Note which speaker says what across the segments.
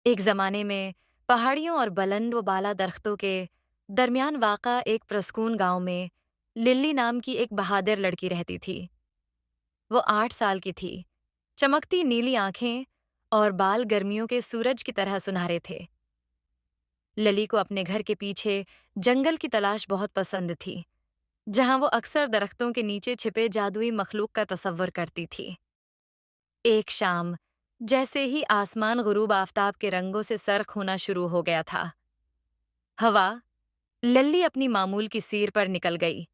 Speaker 1: एक जमाने में पहाड़ियों और बुलंद व बाला दरख्तों के दरमियान वाक़ा एक प्रस्कून गांव में लिल्ली नाम की एक बहादुर लड़की रहती थी। वो 8 साल की थी। चमकती नीली आंखें और बाल गर्मियों के सूरज की तरह सुनहरे थे। लिली को अपने घर के पीछे जंगल की तलाश बहुत पसंद थी, जहां वो अक्सर दरख्तों के नीचे छिपे जादुई मखलूक का तसव्वुर करती थी। एक शाम, जैसे ही आसमान गुरूब आफताब के रंगों से सर्ख होना शुरू हो गया था, हवा लल्ली अपनी मामूल की सीर पर निकल गई।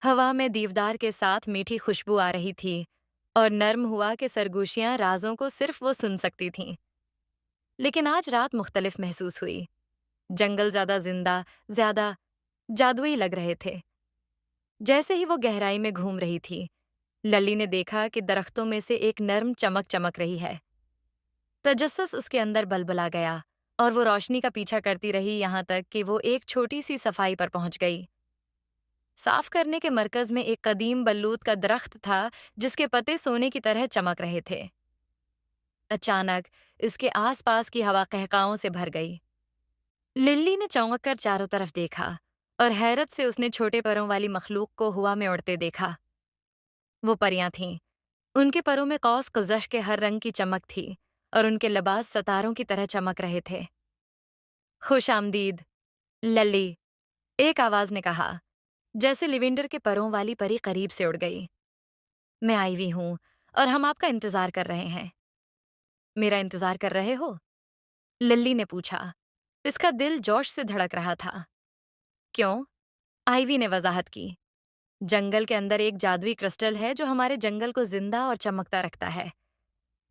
Speaker 1: हवा में दीवदार के साथ मीठी खुशबू आ रही थी और नर्म हुआ कि सरगोशियां राजों को सिर्फ वो सुन सकती थीं। लेकिन आज रात मुख्तलिफ महसूस हुई। जंगल ज्यादा जिंदा, ज्यादा जादुई लग रहे थे। जैसे ही वो गहराई में घूम रही थी, लल्ली ने देखा कि दरख्तों में से एक नर्म चमक चमक रही है। तजस्सुस उसके अंदर बलबला गया और वो रोशनी का पीछा करती रही यहां तक कि वो एक छोटी सी सफाई पर पहुंच गई। साफ करने के मरकज में एक कदीम बल्लूत का दरख्त था, जिसके पत्ते सोने की तरह चमक रहे थे। अचानक इसके आसपास की हवा कहकाओं से भर गई। लिल्ली ने चौंक कर चारों तरफ देखा और हैरत से उसने छोटे पैरों वाली मखलूक को हवा में उड़ते देखा। वो परियां थीं। उनके परों में कौस कज़श के हर रंग की चमक थी और उनके लिबास सितारों की तरह चमक रहे थे। खुश आमदीद, लल्ली, एक आवाज ने कहा, जैसे लिविंडर के परों वाली परी करीब से उड़ गई। मैं आईवी हूं और हम आपका इंतजार कर रहे हैं। मेरा इंतजार कर रहे हो? लिल्ली ने पूछा। इसका दिल जोश से धड़क रहा था। क्यों? आईवी ने वजाहत की। जंगल के अंदर एक जादुई क्रिस्टल है जो हमारे जंगल को जिंदा और चमकता रखता है।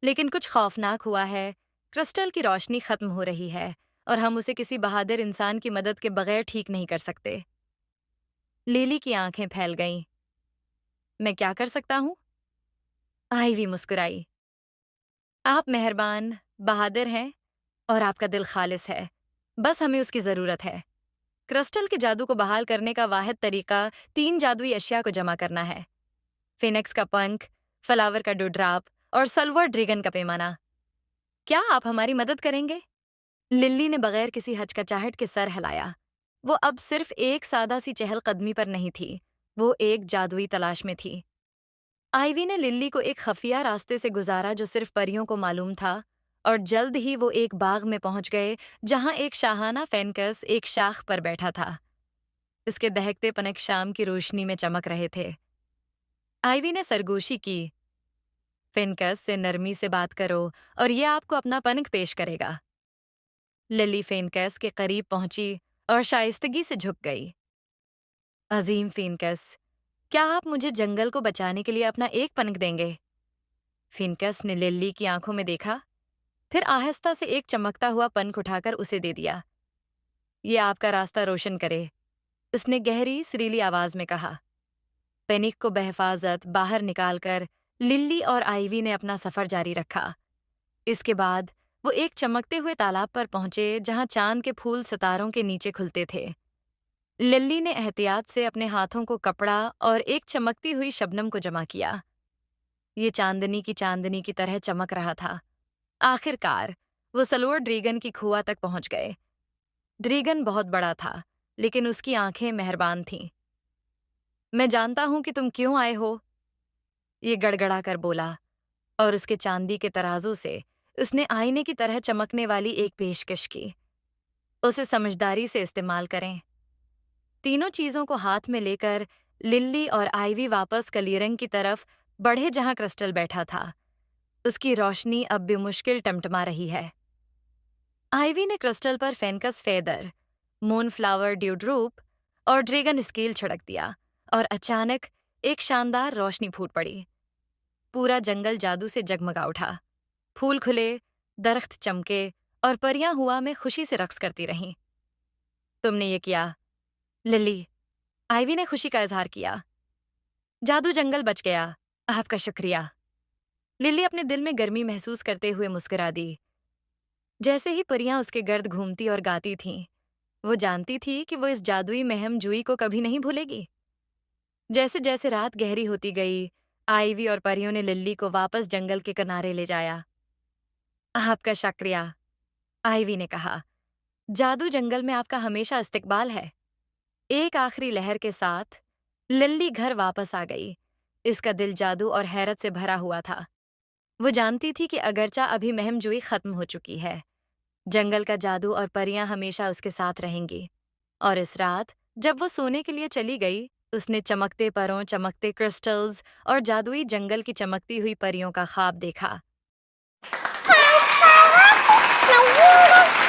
Speaker 1: लेकिन कुछ खौफनाक हुआ है। क्रिस्टल की रोशनी खत्म हो रही है और हम उसे किसी बहादुर इंसान की मदद के बगैर ठीक नहीं कर सकते। लिली की आंखें फैल गईं। मैं क्या कर सकता हूं? आईवी मुस्कुराई। आप मेहरबान, बहादुर हैं और आपका दिल खालिस है। बस हमें उसकी जरूरत है। क्रिस्टल के जादू को बहाल करने का वाहिद तरीका 3 जादुई अशिया को जमा करना है। फिनिक्स का पंख, फ्लावर का डुड्राप और सल्वर ड्रैगन का पैमाना। क्या आप हमारी मदद करेंगे? लिल्ली ने बगैर किसी हचकचाहट के सर हिलाया। वो अब सिर्फ एक सादा सी चहलकदमी पर नहीं थी, वो एक जादुई तलाश में थी। आइवी ने लिल्ली को एक खफिया रास्ते से गुजारा जो सिर्फ परियों को मालूम था, और जल्द ही वो एक बाग में पहुंच गए जहां एक शाहाना फेनकस एक शाख पर बैठा था। उसके दहकते पनक शाम की रोशनी में चमक रहे थे। आइवी ने सरगोशी की। फेनकस से नरमी से बात करो और ये आपको अपना पनक पेश करेगा। लिली फेनकस के करीब पहुंची और शाइस्तगी से झुक गई। अजीम फेनकस, क्या आप मुझे जंगल को बचाने के लिए अपना एक पनक देंगे? फिनकस ने लिल्ली की आंखों में देखा, फिर आहिस्ता से एक चमकता हुआ पनक उठाकर उसे दे दिया। ये आपका रास्ता रोशन करे, उसने गहरी सुरीली आवाज में कहा। पेनिक को बहफाजत बाहर निकालकर लिल्ली और आइवी ने अपना सफर जारी रखा। इसके बाद वो एक चमकते हुए तालाब पर पहुंचे जहां चांद के फूल सितारों के नीचे खुलते थे। लिल्ली ने एहतियात से अपने हाथों को कपड़ा और एक चमकती हुई शबनम को जमा किया। ये चांदनी की तरह चमक रहा था। आखिरकार वो सलोर ड्रैगन की खुआ तक पहुंच गए। ड्रैगन बहुत बड़ा था, लेकिन उसकी आंखें मेहरबान थीं। मैं जानता हूं कि तुम क्यों आए हो, ये गड़गड़ा कर बोला, और उसके चांदी के तराजू से उसने आईने की तरह चमकने वाली एक पेशकश की। उसे समझदारी से इस्तेमाल करें। तीनों चीजों को हाथ में लेकर लिल्ली और आइवी वापस कलीरंग की तरफ बढ़े जहां क्रिस्टल बैठा था। उसकी रोशनी अब भी मुश्किल टमटमा रही है। आइवी ने क्रिस्टल पर फेनकस फेदर, मूनफ्लावर ड्यूड्रूप और ड्रैगन स्केल छिड़क दिया, और अचानक एक शानदार रोशनी फूट पड़ी। पूरा जंगल जादू से जगमगा उठा। फूल खुले, दरख्त चमके और परियां हुआ में खुशी से रक्स करती रहीं। तुमने ये किया, लिली, आइवी ने खुशी का इजहार किया। जादू जंगल बच गया, आपका शुक्रिया। लिली अपने दिल में गर्मी महसूस करते हुए मुस्कुरा दी। जैसे ही परियां उसके गर्द घूमती और गाती थीं, वो जानती थी कि वो इस जादुई महम जुई को कभी नहीं भूलेगी। जैसे जैसे रात गहरी होती गई, आइवी और परियों ने लिल्ली को वापस जंगल के किनारे ले जाया। आपका शुक्रिया, आइवी ने कहा, जादू जंगल में आपका हमेशा इस्तिकबाल है। एक आखिरी लहर के साथ लिल्ली घर वापस आ गई। इसका दिल जादू और हैरत से भरा हुआ था। वो जानती थी कि अगरचा अभी महमजोई खत्म हो चुकी है, जंगल का जादू और परियां हमेशा उसके साथ रहेंगी। और इस रात जब वो सोने के लिए चली गई, उसने चमकते परों, चमकते क्रिस्टल्स और जादुई जंगल की चमकती हुई परियों का ख्वाब देखा।
Speaker 2: Thanks for watching my video.